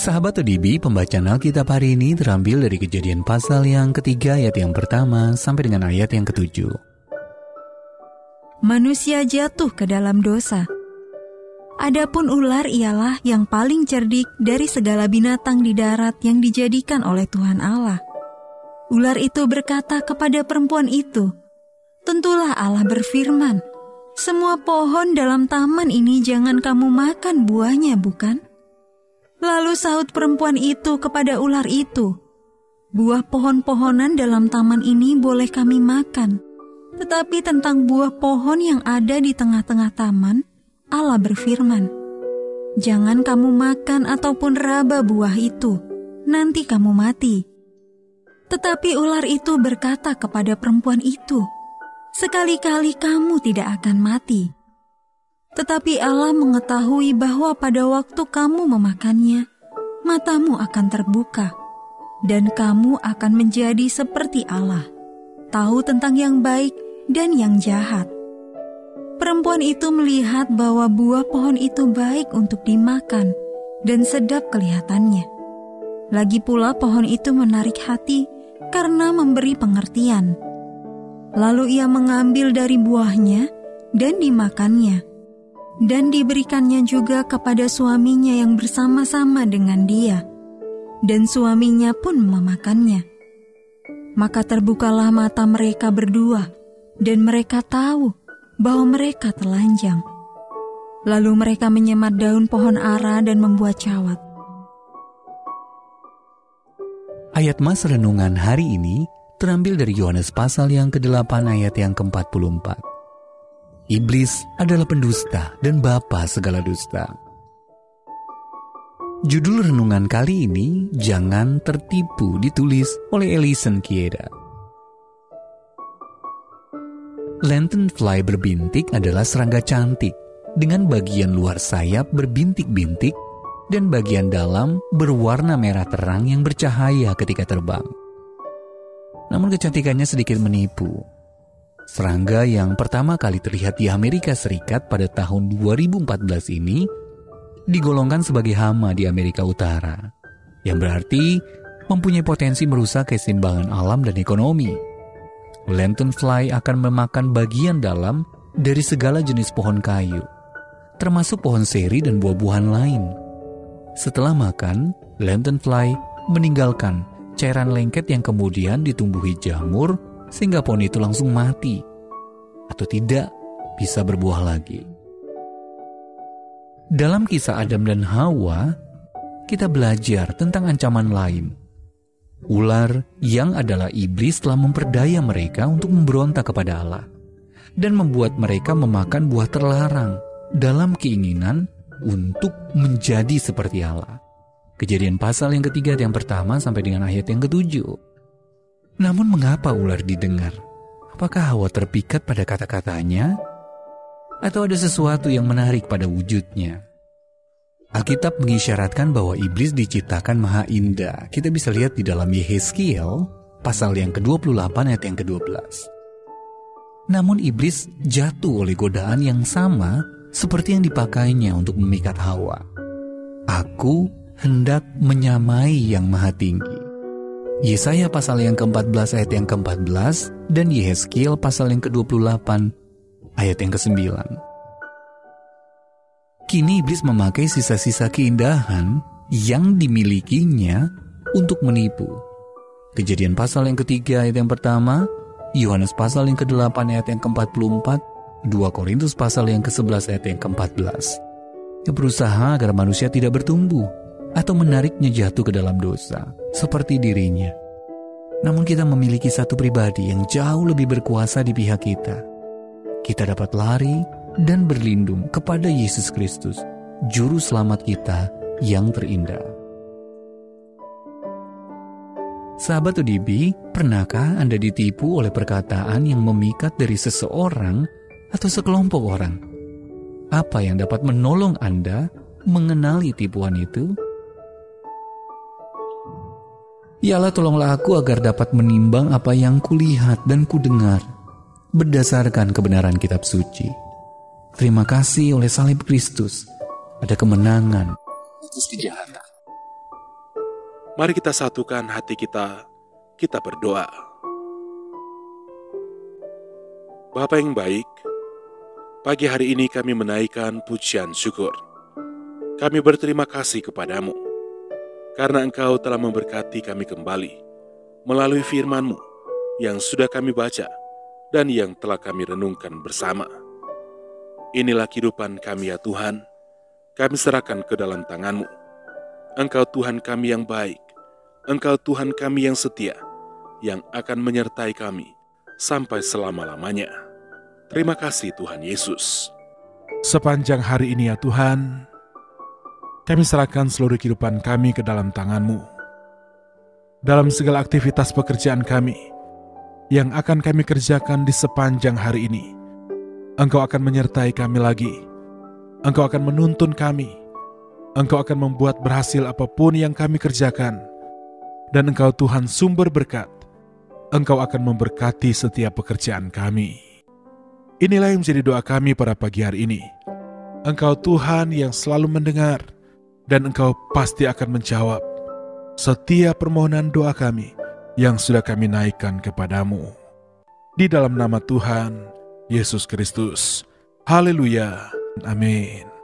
Sahabat ODB, pembacaan Alkitab hari ini terambil dari Kejadian pasal yang ketiga ayat yang pertama sampai dengan ayat yang ketujuh. Manusia jatuh ke dalam dosa. Adapun ular ialah yang paling cerdik dari segala binatang di darat yang dijadikan oleh Tuhan Allah. Ular itu berkata kepada perempuan itu, "Tentulah Allah berfirman, semua pohon dalam taman ini jangan kamu makan buahnya, bukan?" Lalu sahut perempuan itu kepada ular itu, "Buah pohon-pohonan dalam taman ini boleh kami makan, tetapi tentang buah pohon yang ada di tengah-tengah taman, Allah berfirman, jangan kamu makan ataupun raba buah itu, nanti kamu mati." Tetapi ular itu berkata kepada perempuan itu, "Sekali-kali kamu tidak akan mati." Tetapi Allah mengetahui bahwa pada waktu kamu memakannya, matamu akan terbuka, dan kamu akan menjadi seperti Allah, tahu tentang yang baik dan yang jahat. Perempuan itu melihat bahwa buah pohon itu baik untuk dimakan dan sedap kelihatannya. Lagi pula pohon itu menarik hati karena memberi pengertian. Lalu ia mengambil dari buahnya dan dimakannya, dan diberikannya juga kepada suaminya yang bersama-sama dengan dia, dan suaminya pun memakannya. Maka terbukalah mata mereka berdua, dan mereka tahu bahwa mereka telanjang. Lalu mereka menyemat daun pohon ara dan membuat cawat. Ayat Mas Renungan hari ini terambil dari Yohanes pasal yang ke-8 ayat yang ke-44. Iblis adalah pendusta dan bapa segala dusta. Judul renungan kali ini, Jangan Tertipu, ditulis oleh Ellison Kieda. Lanternfly berbintik adalah serangga cantik dengan bagian luar sayap berbintik-bintik dan bagian dalam berwarna merah terang yang bercahaya ketika terbang. Namun kecantikannya sedikit menipu. Serangga yang pertama kali terlihat di Amerika Serikat pada tahun 2014 ini digolongkan sebagai hama di Amerika Utara, yang berarti mempunyai potensi merusak keseimbangan alam dan ekonomi. Lanternfly akan memakan bagian dalam dari segala jenis pohon kayu, termasuk pohon seri dan buah-buahan lain. Setelah makan, Lanternfly meninggalkan cairan lengket yang kemudian ditumbuhi jamur sehingga pohon itu langsung mati atau tidak bisa berbuah lagi. Dalam kisah Adam dan Hawa, kita belajar tentang ancaman lain. Ular yang adalah iblis telah memperdaya mereka untuk memberontak kepada Allah dan membuat mereka memakan buah terlarang dalam keinginan untuk menjadi seperti Allah. Kejadian pasal yang ketiga yang pertama sampai dengan ayat yang ketujuh. Namun mengapa ular didengar? Apakah Hawa terpikat pada kata-katanya? Atau ada sesuatu yang menarik pada wujudnya? Alkitab mengisyaratkan bahwa iblis diciptakan maha indah. Kita bisa lihat di dalam Yehezkiel pasal yang ke-28 ayat yang ke-12. Namun iblis jatuh oleh godaan yang sama seperti yang dipakainya untuk memikat Hawa. Aku hendak menyamai yang maha tinggi. Yesaya pasal yang ke-14 ayat yang ke-14 dan Yehezkiel pasal yang ke-28 ayat yang ke-9. Kini iblis memakai sisa-sisa keindahan yang dimilikinya untuk menipu. Kejadian pasal yang ketiga ayat yang pertama, Yohanes pasal yang ke-8 ayat yang ke-44, 2 Korintus pasal yang ke-11 ayat yang ke-14. Yang berusaha agar manusia tidak bertumbuh atau menariknya jatuh ke dalam dosa seperti dirinya. Namun kita memiliki satu pribadi yang jauh lebih berkuasa di pihak kita. Kita dapat lari dan berlindung kepada Yesus Kristus, Juru Selamat kita yang terindah. Sahabat ODB, pernahkah Anda ditipu oleh perkataan yang memikat dari seseorang atau sekelompok orang? Apa yang dapat menolong Anda mengenali tipuan itu? Ya Allah, tolonglah aku agar dapat menimbang apa yang kulihat dan kudengar berdasarkan kebenaran kitab suci. Terima kasih oleh salib Kristus ada kemenangan atas kejahatan. Mari kita satukan hati kita berdoa. Bapa yang baik, pagi hari ini kami menaikkan pujian syukur. Kami berterima kasih kepadamu, karena Engkau telah memberkati kami kembali melalui firman-Mu yang sudah kami baca dan yang telah kami renungkan bersama. Inilah kehidupan kami ya Tuhan, kami serahkan ke dalam tangan-Mu. Engkau Tuhan kami yang baik, Engkau Tuhan kami yang setia, yang akan menyertai kami sampai selama-lamanya. Terima kasih Tuhan Yesus. Sepanjang hari ini ya Tuhan, kami serahkan seluruh kehidupan kami ke dalam tangan-Mu. Dalam segala aktivitas pekerjaan kami yang akan kami kerjakan di sepanjang hari ini, Engkau akan menyertai kami lagi. Engkau akan menuntun kami. Engkau akan membuat berhasil apapun yang kami kerjakan. Dan Engkau Tuhan sumber berkat. Engkau akan memberkati setiap pekerjaan kami. Inilah yang menjadi doa kami pada pagi hari ini. Engkau Tuhan yang selalu mendengar, dan Engkau pasti akan menjawab setiap permohonan doa kami yang sudah kami naikkan kepadamu. Di dalam nama Tuhan Yesus Kristus. Haleluya. Amin.